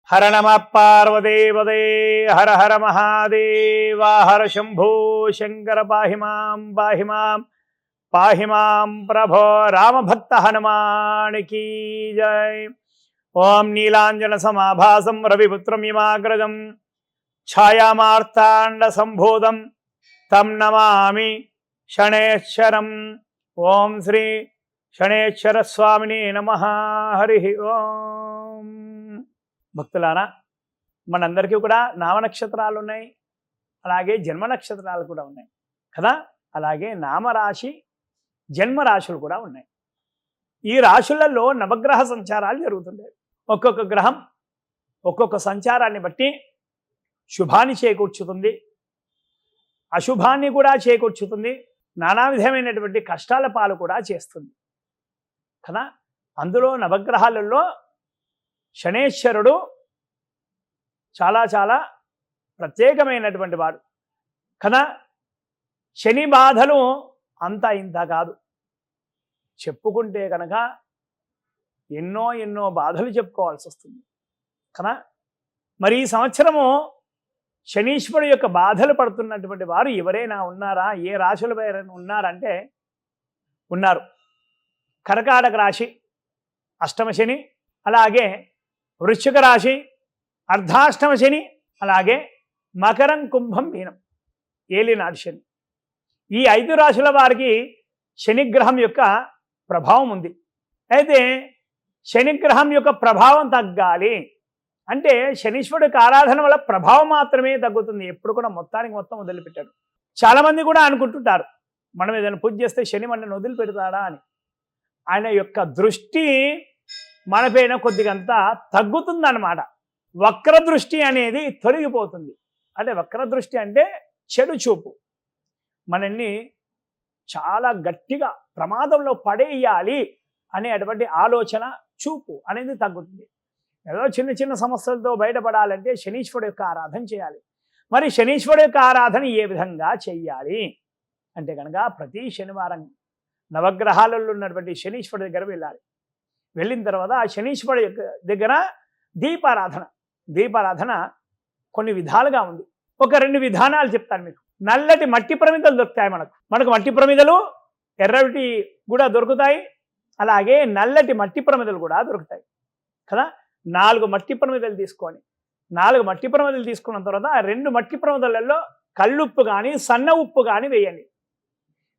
హర నమ పార్వదేవదే హర హర మహాదేవ హర శంభో శంకర పాహి మాం ప్రభో రామభక్త హనుమానికి జై. ఓం నీలాంజన సమాభాసం రవిపుత్రం ఇమాగ్రజం ఛాయామార్తాండ సంభూతం తం నమామి శనేశ్వరం. ఓం శ్రీ శనేశ్వర స్వామిని నమః. హరి ఓం. భక్తులారా, మనందరికీ కూడా నామనక్షత్రాలు ఉన్నాయి, అలాగే జన్మ నక్షత్రాలు కూడా ఉన్నాయి కదా. అలాగే నామరాశి జన్మరాశులు కూడా ఉన్నాయి. ఈ రాశులలో నవగ్రహ సంచారాలు జరుగుతుంటాయి. ఒక్కొక్క గ్రహం ఒక్కొక్క సంచారాన్ని బట్టి శుభాన్ని చేకూర్చుతుంది, అశుభాన్ని కూడా చేకూర్చుతుంది, నానా విధమైనటువంటి కష్టాల పాలు కూడా చేస్తుంది కదా. అందులో నవగ్రహాలలో శనేశ్వరుడు చాలా చాలా ప్రత్యేకమైనటువంటి వాడు కదా. శని బాధలు అంతా ఇంత కాదు, చెప్పుకుంటే కనుక ఎన్నో ఎన్నో బాధలు చెప్పుకోవాల్సి వస్తుంది కదా. మరి ఈ సంవత్సరము శనీశ్వరుడు యొక్క బాధలు పడుతున్నటువంటి వారు ఎవరైనా ఉన్నారా, ఏ రాశుల ఎవరైనా ఉన్నారంటే ఉన్నారు. కర్కాటక రాశి అష్టమ శని, అలాగే వృశ్చిక రాశి అర్ధాష్టమ శని, అలాగే మకరం కుంభం మీనం ఏలినాటి శని. ఈ 5 రాశుల వారికి శనిగ్రహం యొక్క ప్రభావం ఉంది. అయితే శనిగ్రహం యొక్క ప్రభావం తగ్గాలి అంటే శనీశ్వరుడికి ఆరాధన వల్ల ప్రభావం మాత్రమే తగ్గుతుంది. ఎప్పుడు కూడా మొత్తానికి మొత్తం వదిలిపెట్టాడు. చాలామంది కూడా అనుకుంటుంటారు మనం ఏదైనా పూజ చేస్తే శని మనని వదిలిపెడతాడా అని. ఆయన యొక్క దృష్టి మనపైన కొద్దిగంతా తగ్గుతుందన్నమాట. వక్రదృష్టి అనేది తొలగిపోతుంది. అంటే వక్రదృష్టి అంటే చెడు చూపు, మనల్ని చాలా గట్టిగా ప్రమాదంలో పడేయాలి అనేటువంటి ఆలోచన చూపు అనేది తగ్గుతుంది. ఏదో చిన్న చిన్న సమస్యలతో బయటపడాలంటే శనీశ్వరుడు యొక్క ఆరాధన చేయాలి. మరి శనీశ్వరుడు యొక్క ఆరాధన ఏ విధంగా చెయ్యాలి అంటే కనుక ప్రతి శనివారం నవగ్రహాలలో ఉన్నటువంటి శనీశ్వరుడి దగ్గర వెళ్ళాలి. వెళ్ళిన తర్వాత ఆ శనీశ్వరుడి దగ్గర దీపారాధన కొన్ని విధాలుగా ఉంది. ఒక 2 విధానాలు చెప్తాను మీకు. నల్లటి మట్టి ప్రమిదలు దొరుకుతాయి మనకు మట్టి ప్రమిదలు ఎర్రటి కూడా దొరుకుతాయి, అలాగే నల్లటి మట్టి ప్రమిదలు కూడా దొరుకుతాయి కదా. 4 మట్టి ప్రమిదలు తీసుకొని 4 మట్టి ప్రమిదలు తీసుకున్న తర్వాత ఆ 2 మట్టి ప్రమిదలలో కల్లుప్పు కానీ సన్న ఉప్పు కానీ వేయండి.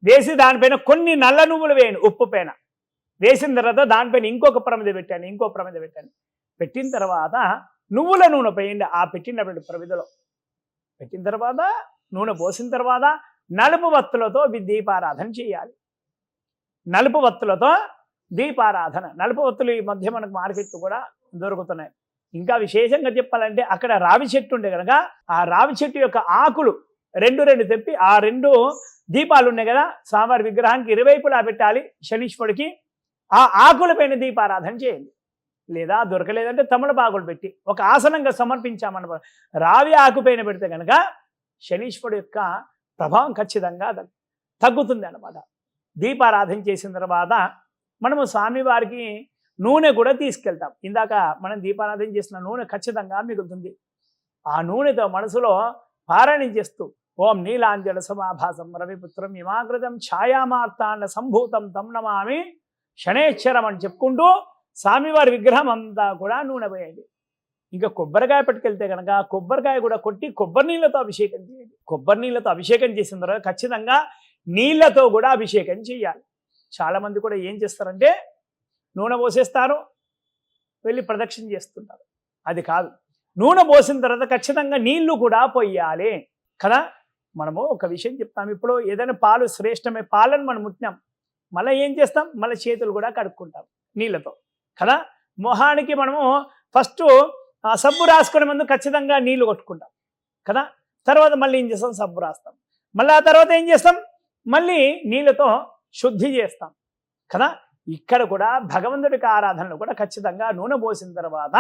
వేసి దానిపైన కొన్ని నల్ల నువ్వులు వేయండి. ఉప్పు పైన వేసిన తర్వాత దానిపైన ఇంకొక ప్రమిద పెట్టండి. పెట్టిన తర్వాత నువ్వుల నూనె పోయండి ఆ పెట్టినటువంటి ప్రమిదలో. పెట్టిన తర్వాత నూనె పోసిన తర్వాత నలుపు వత్తులతో దీపారాధన చేయాలి. నలుపు వత్తులతో దీపారాధన. నలుపు వత్తులు ఈ మధ్య మనకు మార్కెట్లు కూడా దొరుకుతున్నాయి. ఇంకా విశేషంగా చెప్పాలంటే అక్కడ రావి చెట్టు ఉండే కనుక ఆ రావి చెట్టు యొక్క ఆకులు 2 తెప్పి ఆ 2 దీపాలు ఉన్నాయి కదా స్వామివారి విగ్రహానికి ఇరువైపులా పెట్టాలి. శనీశ్వరుడికి ఆ ఆకులపైన దీపారాధన చేయండి. లేదా దొరకలేదంటే తమలపాకులు పెట్టి ఒక ఆసనంగా సమర్పించామన్న రావి ఆకుపైన పెడితే కనుక శనీశ్వరుడు యొక్క ప్రభావం ఖచ్చితంగా తగ్గుతుంది అన్నమాట. దీపారాధన చేసిన తర్వాత మనము స్వామివారికి నూనె కూడా తీసుకెళ్తాం. ఇందాక మనం దీపారాధన చేసిన నూనె ఖచ్చితంగా మిగులుతుంది. ఆ నూనెతో మనసులో పారాయణం చేస్తూ ఓం నీలాంజన సమాభాసం రవిపుత్రం ఇమాగ్రజం ఛాయామార్తాండ సంభూతం తం నమామి శనేశ్వరం అని చెప్పుకుంటూ స్వామివారి విగ్రహం అంతా కూడా నూనె పోయండి. ఇంకా కొబ్బరికాయ పట్టుకెళ్తే కనుక కొబ్బరికాయ కూడా కొట్టి కొబ్బరి నీళ్ళతో అభిషేకం చేయండి. కొబ్బరి నీళ్ళతో అభిషేకం చేసిన తర్వాత ఖచ్చితంగా నీళ్ళతో కూడా అభిషేకం చేయాలి. చాలామంది కూడా ఏం చేస్తారంటే నూనె పోసేస్తారు, వెళ్ళి ప్రదక్షిణ చేస్తుంటారు. అది కాదు, నూనె పోసిన తర్వాత ఖచ్చితంగా నీళ్లు కూడా పోయాలి కదా. మనము ఒక విషయం చెప్తాం, ఇప్పుడు ఏదైనా పాలు శ్రేష్టమే పాలను మనం ముట్టినాం, మళ్ళీ ఏం చేస్తాం, మళ్ళీ చేతులు కూడా కడుక్కుంటాం నీళ్ళతో కదా. మొహానికి మనము ఫస్ట్ సబ్బు రాసుకునే ముందు ఖచ్చితంగా నీళ్లు కొట్టుకుంటాం కదా. తర్వాత మళ్ళీ ఏం చేస్తాం, సబ్బు రాస్తాం. మళ్ళీ ఆ తర్వాత ఏం చేస్తాం, మళ్ళీ నీళ్ళతో శుద్ధి చేస్తాం కదా. ఇక్కడ కూడా భగవంతుడికి ఆరాధనలు కూడా ఖచ్చితంగా నూనె పోసిన తర్వాత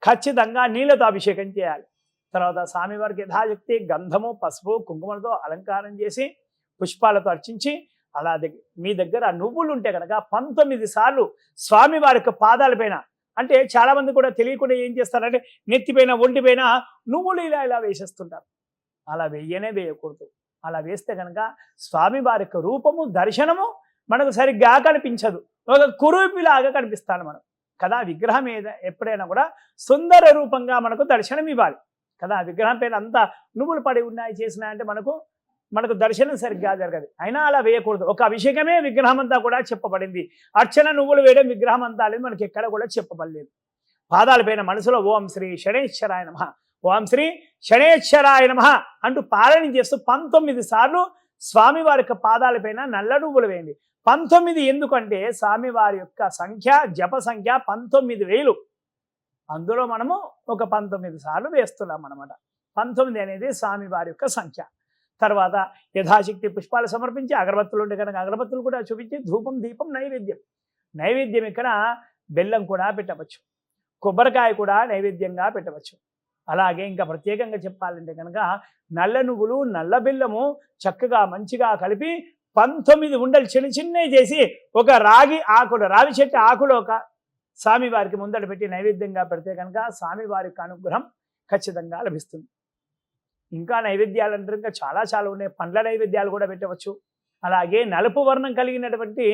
ఖచ్చితంగా నీళ్ళతో అభిషేకం చేయాలి. తర్వాత స్వామివారికి యథాశక్తి గంధము పసుపు కుంకుమలతో అలంకారం చేసి పుష్పాలతో అర్చించి అలా మీ దగ్గర నువ్వులు ఉంటే కనుక 19 సార్లు స్వామివారి యొక్క పాదాలపైన అంటే చాలామంది కూడా తెలియకుండా ఏం చేస్తారంటే నెత్తిపైన ఒంటిపైన నువ్వులు ఇలా వేసేస్తుంటారు. అలా వేయకూడదు. అలా వేస్తే కనుక స్వామివారి యొక్క రూపము దర్శనము మనకు సరిగ్గా కనిపించదు, ఒక కురూపిలాగా కనిపిస్తాను మనం కదా. విగ్రహం మీద ఎప్పుడైనా కూడా సుందర రూపంగా మనకు దర్శనం ఇవ్వాలి కదా. విగ్రహం పైన అంతా నువ్వులు పడి ఉన్నాయి చేసినా అంటే మనకు దర్శనం సరిగ్గా జరగదు. అయినా అలా వేయకూడదు. ఒక అభిషేకమే విగ్రహం అంతా కూడా చెప్పబడింది. అర్చన నువ్వులు వేయడం విగ్రహం అంతా అనేది మనకి ఎక్కడ కూడా చెప్పబడలేదు. పాదాలపైన మనసులో ఓం శ్రీ శనేశ్వరాయ నమః, ఓం శ్రీ శనేశ్వరాయ నమః అంటూ పారాయణం చేస్తూ 19 సార్లు స్వామివారి యొక్క పాదాలపైన నల్ల నువ్వులు వేయండి. 19 ఎందుకంటే స్వామివారి యొక్క సంఖ్య, జప సంఖ్య 19,000. అందులో మనము ఒక 19 సార్లు వేస్తున్నాం అన్నమాట. 19 అనేది స్వామివారి యొక్క సంఖ్య. తర్వాత యథాశక్తి పుష్పాలు సమర్పించి, అగరబత్తులు ఉంటే కనుక అగరబత్తులు కూడా చూపించి, ధూపం దీపం నైవేద్యం ఇక్కడ బెల్లం కూడా పెట్టవచ్చు, కొబ్బరికాయ కూడా నైవేద్యంగా పెట్టవచ్చు. అలాగే ఇంకా ప్రత్యేకంగా చెప్పాలంటే కనుక నల్ల నువ్వులు నల్ల బెల్లము చక్కగా మంచిగా కలిపి 19 ఉండలు చిన్నవి చేసి ఒక రాగి చెట్టు ఆకులో ఒక స్వామివారికి ముందట పెట్టి నైవేద్యంగా పెడితే కనుక స్వామివారికి అనుగ్రహం ఖచ్చితంగా లభిస్తుంది. ఇంకా నైవేద్యాలు అంటే ఇంకా చాలా ఉన్నాయి. పండ్ల నైవేద్యాలు కూడా పెట్టవచ్చు. అలాగే నలుపు వర్ణం కలిగినటువంటి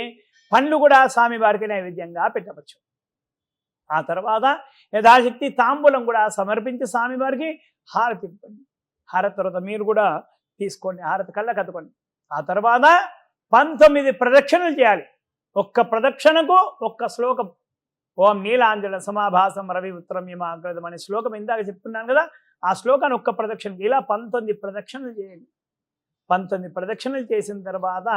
పండ్లు కూడా స్వామివారికి నైవేద్యంగా పెట్టవచ్చు. ఆ తర్వాత యథాశక్తి తాంబూలం కూడా సమర్పించి స్వామివారికి హారతి ఇవ్వండి. హారతి తర్వాత మీరు కూడా తీసుకోండి, హారతి కళ్ళ కత్తుకోండి. ఆ తర్వాత 19 ప్రదక్షిణలు చేయాలి. ఒక్క ప్రదక్షిణకు ఒక్క శ్లోకం. ఓం నీలాంజన సమాభాసం రవి ఉత్తరం యమాగ్రదం అనే శ్లోకం ఇందాక చెప్తున్నాను కదా, ఆ శ్లోకాన్ని ఒక్క ప్రదక్షిణకి ఇలా 19 ప్రదక్షిణలు చేయండి. 19 ప్రదక్షిణలు చేసిన తర్వాత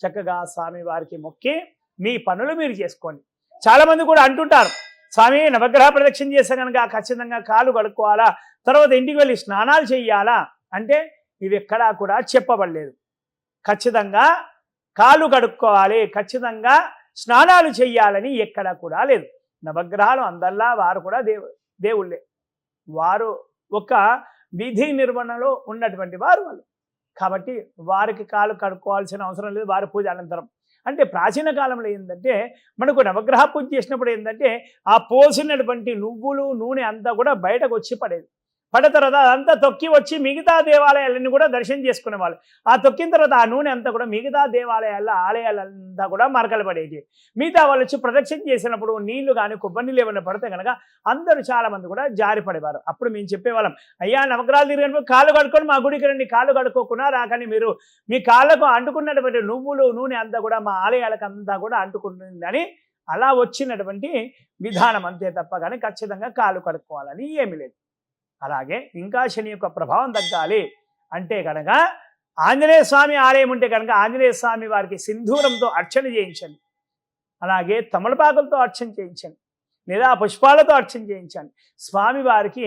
చక్కగా స్వామివారికి మొక్కి మీ పనులు మీరు చేసుకోండి. చాలామంది కూడా అంటుంటారు, స్వామి నవగ్రహ ప్రదక్షిణ చేస్తే కనుక ఖచ్చితంగా కాలు కడుక్కోవాలా, తర్వాత ఇంటికి వెళ్ళి స్నానాలు చేయాలా అంటే ఇవి ఎక్కడా కూడా చెప్పబడలేదు. ఖచ్చితంగా కాలు కడుక్కోవాలి, ఖచ్చితంగా స్నానాలు చేయాలని ఎక్కడా కూడా లేదు. నవగ్రహాలు అందల్లా వారు కూడా దేవుళ్ళే, వారు ఒక విధి నిర్వహణలో ఉన్నటువంటి వాళ్ళు. కాబట్టి వారికి కాలు కడుక్కోవాల్సిన అవసరం లేదు. వారి పూజ అనంతరం అంటే ప్రాచీన కాలంలో ఏంటంటే మనకు నవగ్రహ పూజ చేసినప్పుడు ఏంటంటే ఆ పోసినటువంటి నువ్వులు నూనె అంతా కూడా బయటకు వచ్చి పడేది. పడిన తర్వాత అదంతా తొక్కి వచ్చి మిగతా దేవాలయాలన్నీ కూడా దర్శనం చేసుకునేవాళ్ళు. ఆ తొక్కిన తర్వాత ఆ నూనె అంతా కూడా మిగతా ఆలయాలంతా కూడా మరకలు పడేది. మిగతా వాళ్ళు వచ్చి ప్రదక్షిణ చేసినప్పుడు నీళ్లు కానీ కొబ్బరి నీళ్ళు ఏమైనా పడితే కనుక అందరూ చాలామంది కూడా జారి పడేవారు. అప్పుడు మేము చెప్పేవాళ్ళం, అయ్యా నవగ్రహాలు తిరిగినప్పుడు కాళ్ళు కడుక్కొని మా గుడికి రండి, కాళ్ళు కడుక్కోకుండా రాకని మీరు మీ కాళ్ళకు అంటుకున్నటువంటి నువ్వులు నూనె అంతా కూడా మా ఆలయాలకు అంతా కూడా అంటుకుంటుందని అలా వచ్చినటువంటి విధానం అంతే తప్ప కానీ ఖచ్చితంగా కాళ్ళు కడుక్కోవాలని ఏమీ లేదు. అలాగే ఇంకా శని యొక్క ప్రభావం తగ్గాలి అంటే కనుక ఆంజనేయ స్వామి ఆలయం ఉంటే కనుక ఆంజనేయ స్వామి వారికి సింధూరంతో అర్చన చేయించండి. అలాగే తమలపాకులతో అర్చన చేయించండి, లేదా పుష్పాలతో అర్చన చేయించండి. స్వామివారికి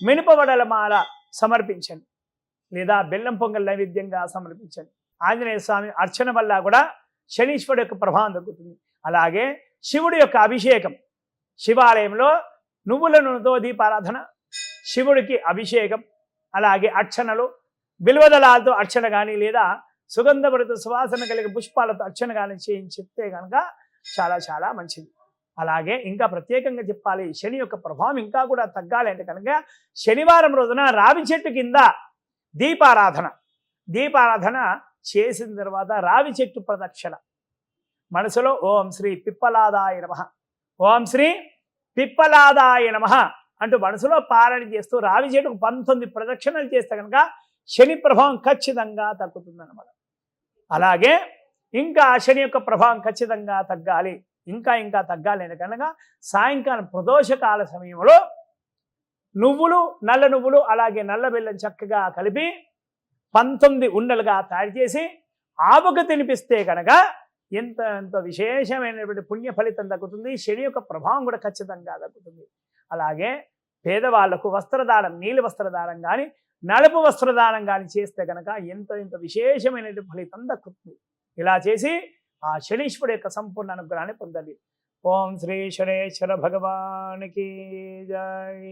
మినపవడల మాల సమర్పించండి, లేదా బెల్లం పొంగల్ నైవేద్యంగా సమర్పించండి. ఆంజనేయ స్వామి అర్చన వల్ల కూడా శనీశ్వరుడు యొక్క ప్రభావం తగ్గుతుంది. అలాగే శివుడి యొక్క అభిషేకం, శివాలయంలో నువ్వుల నూనెతో దీపారాధన, శివుడికి అభిషేకం, అలాగే అర్చనలు బిల్వదళాలతో అర్చన కానీ లేదా సుగంధభరిత సువాసన కలిగిన పుష్పాలతో అర్చన కానీ చేయించితే కనుక చాలా మంచిది. అలాగే ఇంకా ప్రత్యేకంగా చెప్పాలి, శని యొక్క ప్రభావం ఇంకా కూడా తగ్గాలి అంటే కనుక శనివారం రోజున రావి చెట్టు కింద దీపారాధన చేసిన తర్వాత రావి చెట్టు ప్రదక్షిణ మనసులో ఓం శ్రీ పిప్పలాదాయ నమః, ఓం శ్రీ పిప్పలాదాయ నమః అంటూ మనసులో పారాయణ చేస్తూ రావి చెట్టుకు 19 ప్రదక్షిణలు చేస్తే కనుక శని ప్రభావం ఖచ్చితంగా తగ్గుతుందన్నమాట. అలాగే ఇంకా శని యొక్క ప్రభావం ఖచ్చితంగా తగ్గాలి, ఇంకా తగ్గాలి అని కనుక సాయంకాలం ప్రదోషకాల సమయంలో నల్ల నువ్వులు అలాగే నల్ల బెల్లం చక్కగా కలిపి 19 ఉండలుగా తయారు చేసి ఆవుకు తినిపిస్తే కనుక ఎంత విశేషమైనటువంటి పుణ్య ఫలితం దక్కుతుంది. శని యొక్క ప్రభావం కూడా ఖచ్చితంగా దక్కుతుంది. అలాగే పేదవాళ్లకు వస్త్రదానం, నీలి వస్త్రదానం కానీ నలుపు వస్త్రదానం కానీ చేస్తే కనుక ఎంత విశేషమైనటువంటి ఫలితం దక్కుతుంది. ఇలా చేసి ఆ శనీశ్వరుడు యొక్క సంపూర్ణ అనుగ్రహాన్ని పొందండి. ఓం శ్రీ శనేశ్వర భగవానికి జై.